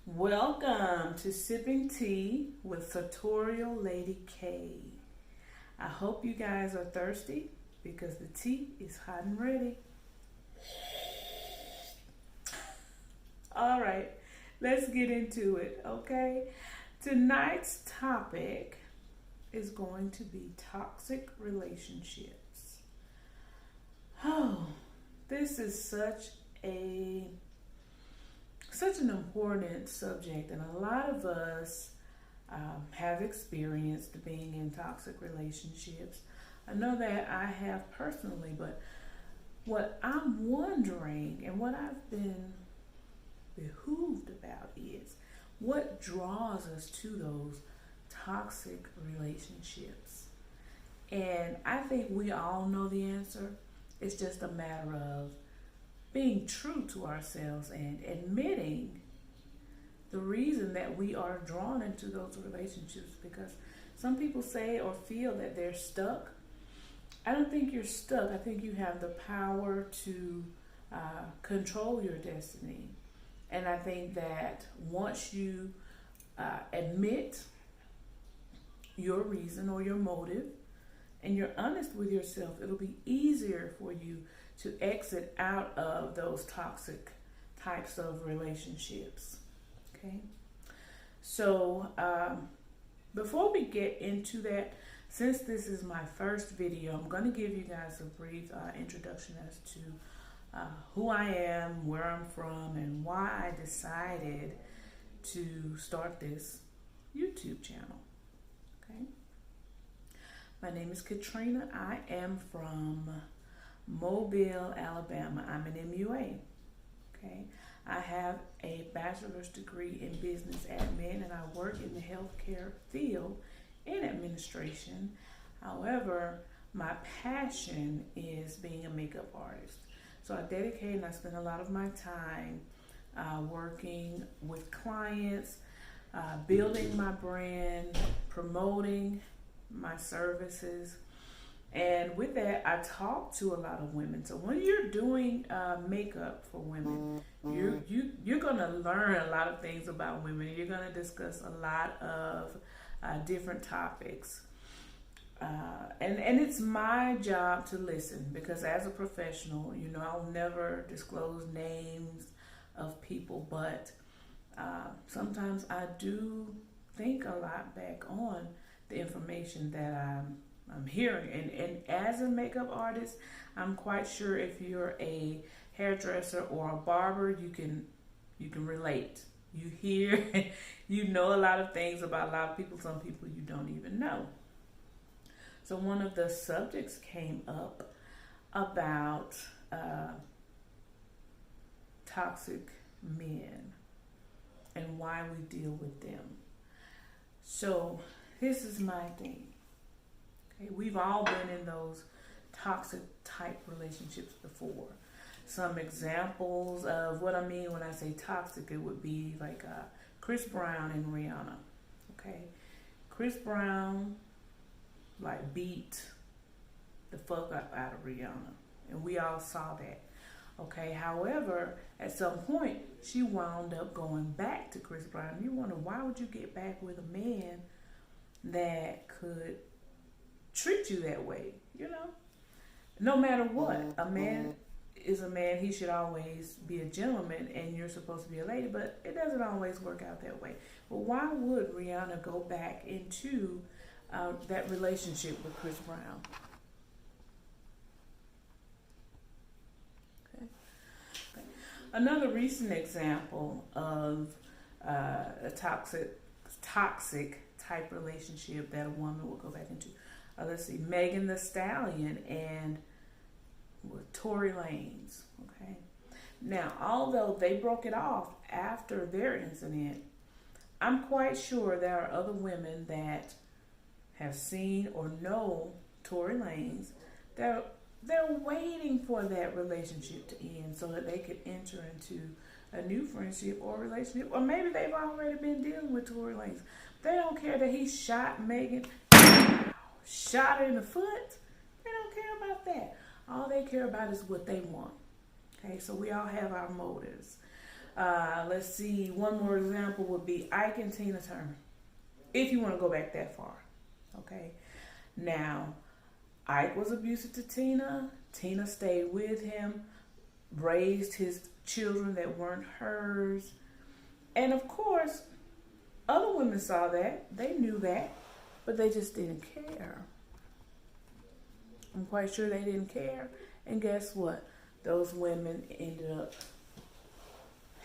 Welcome to Sipping Tea with Sartorial Lady K. I hope you guys are thirsty because the tea is hot and ready. All right, let's get into it, okay? Tonight's topic is going to be toxic relationships. Oh, this is such an important subject, and a lot of us have experienced being in toxic relationships. I know that I have personally, but what I'm wondering and what I've been behooved about is what draws us to those toxic relationships. And I think we all know the answer. It's just a matter of being true to ourselves and admitting the reason that we are drawn into those relationships, because some people say or feel that they're stuck. I don't think you're stuck. I think you have the power to control your destiny. And I think that once you admit your reason or your motive and you're honest with yourself, it'll be easier for you to exit out of those toxic types of relationships. Okay? So, before we get into that, since this is my first video, I'm going to give you guys a brief introduction as to who I am, where I'm from, and why I decided to start this YouTube channel. Okay? My name is Katrina. I am from Mobile, Alabama. I'm an MUA. Okay? I have a bachelor's degree in business admin, and I work in the healthcare field in administration. However, my passion is being a makeup artist. So I dedicate and I spend a lot of my time working with clients, building my brand, promoting my services. And with that, I talk to a lot of women. So when you're doing makeup for women, you're going to learn a lot of things about women. You're going to discuss a lot of different topics. And it's my job to listen, because as a professional, I'll never disclose names of people, but sometimes I do think a lot back on the information that I'm hearing. And as a makeup artist, I'm quite sure if you're a hairdresser or a barber, you can relate. You hear, you know a lot of things about a lot of people, some people you don't even know. So one of the subjects came up about toxic men and why we deal with them. So this is my thing. Okay, we've all been in those toxic type relationships before. Some examples of what I mean when I say toxic, it would be like Chris Brown and Rihanna. Okay, Chris Brown beat the fuck up out of Rihanna, and we all saw that. Okay, however, at some point she wound up going back to Chris Brown. You wonder, why would you get back with a man that could treat you that way? No matter what, a man is a man. He should always be a gentleman, and you're supposed to be a lady, but it doesn't always work out that way. But why would Rihanna go back into that relationship with Chris Brown? Okay. Another recent example of a toxic type relationship that a woman will go back into. Let's see, Megan Thee Stallion and Tory Lanez. Okay. Now, although they broke it off after their incident, I'm quite sure there are other women that have seen or know Tory Lanez. They're waiting for that relationship to end so that they could enter into a new friendship or relationship, or maybe they've already been dealing with Tory Lanez. They don't care that he shot Megan, shot her in the foot. They don't care about that. All they care about is what they want. Okay, so we all have our motives. Let's see, one more example would be Ike and Tina Turner, if you want to go back that far. Okay, now Ike was abusive to Tina. Tina stayed with him, raised his children that weren't hers. And of course, other women saw that. They knew that, but they just didn't care. I'm quite sure they didn't care. And guess what? Those women ended up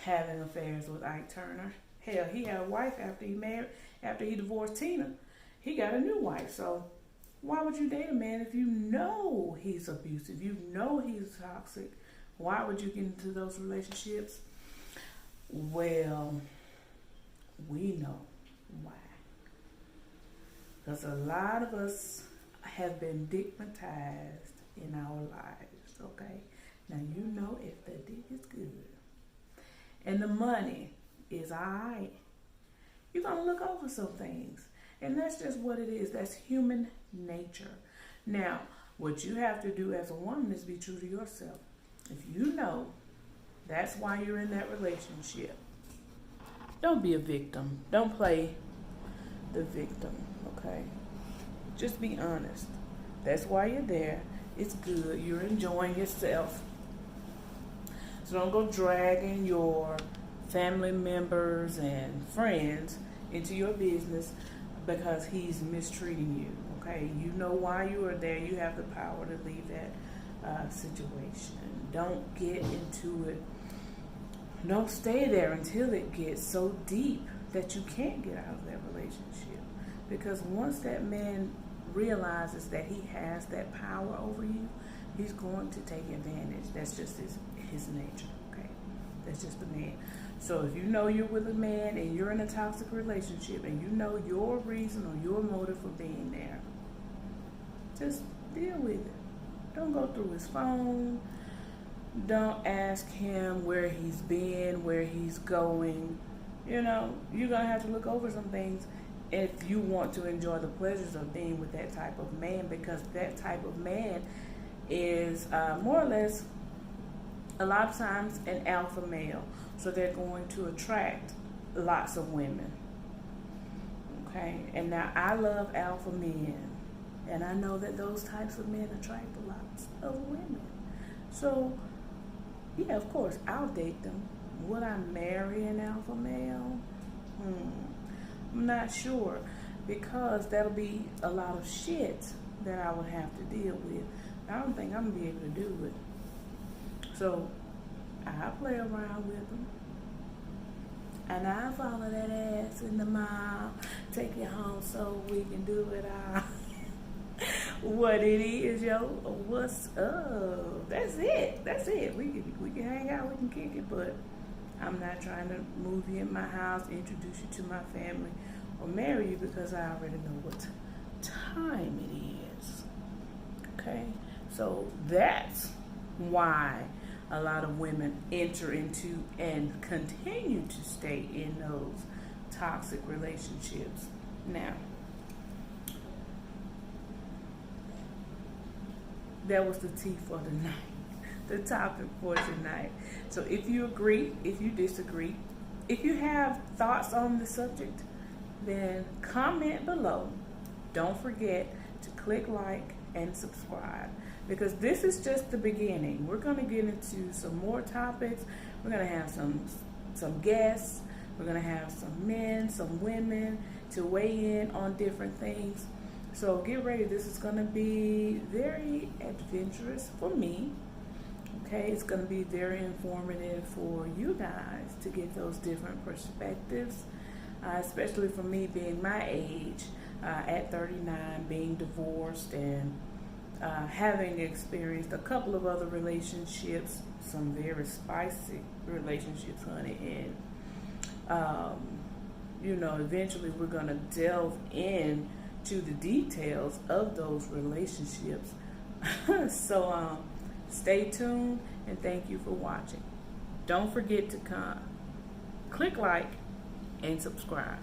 having affairs with Ike Turner. Hell, he had a wife after he divorced Tina. He got a new wife. So why would you date a man if you know he's abusive? You know he's toxic. Why would you get into those relationships? Well, we know why. Because a lot of us have been stigmatized in our lives, okay? Now, you know if the dick is good and the money is all right, you're going to look over some things. And that's just what it is. That's human nature. Now, what you have to do as a woman is be true to yourself. If you know that's why you're in that relationship, don't be a victim. Don't play the victim, okay? Just be honest. That's why you're there. It's good. You're enjoying yourself. So don't go dragging your family members and friends into your business because he's mistreating you, okay? You know why you are there. You have the power to leave that situation. Don't get into it. Don't stay there until it gets so deep that you can't get out of that relationship. Because once that man realizes that he has that power over you, he's going to take advantage. That's just his nature, okay? That's just the man. So if you know you're with a man and you're in a toxic relationship and you know your reason or your motive for being there, just deal with it. Don't go through his phone. Don't ask him where he's been, where he's going. You know, you're going to have to look over some things if you want to enjoy the pleasures of being with that type of man, because that type of man is more or less a lot of times an alpha male. So they're going to attract lots of women. Okay? And now I love alpha men. And I know that those types of men attract lots of women. So, yeah, of course, I'll date them. Would I marry an alpha male? I'm not sure, because that'll be a lot of shit that I would have to deal with. I don't think I'm going to be able to do it. So, I play around with them. And I follow that ass in the mall, take it home so we can do it all. What it is, yo. What's up? That's it. We can hang out, we can kick it, but I'm not trying to move you in my house, introduce you to my family, or marry you because I already know what time it is. Okay? So that's why a lot of women enter into and continue to stay in those toxic relationships. Now, that was the tea for the night, the topic for tonight. So if you agree, if you disagree, if you have thoughts on the subject, then comment below. Don't forget to click like and subscribe, because this is just the beginning. We're going to get into some more topics. We're going to have some guests. We're going to have some men, some women to weigh in on different things. So get ready. This is going to be very adventurous for me. Okay, it's going to be very informative for you guys to get those different perspectives, especially for me being my age, at 39, being divorced and having experienced a couple of other relationships, some very spicy relationships, honey, and eventually we're going to delve in to the details of those relationships. So stay tuned, and thank you for watching. Don't forget to click like and subscribe.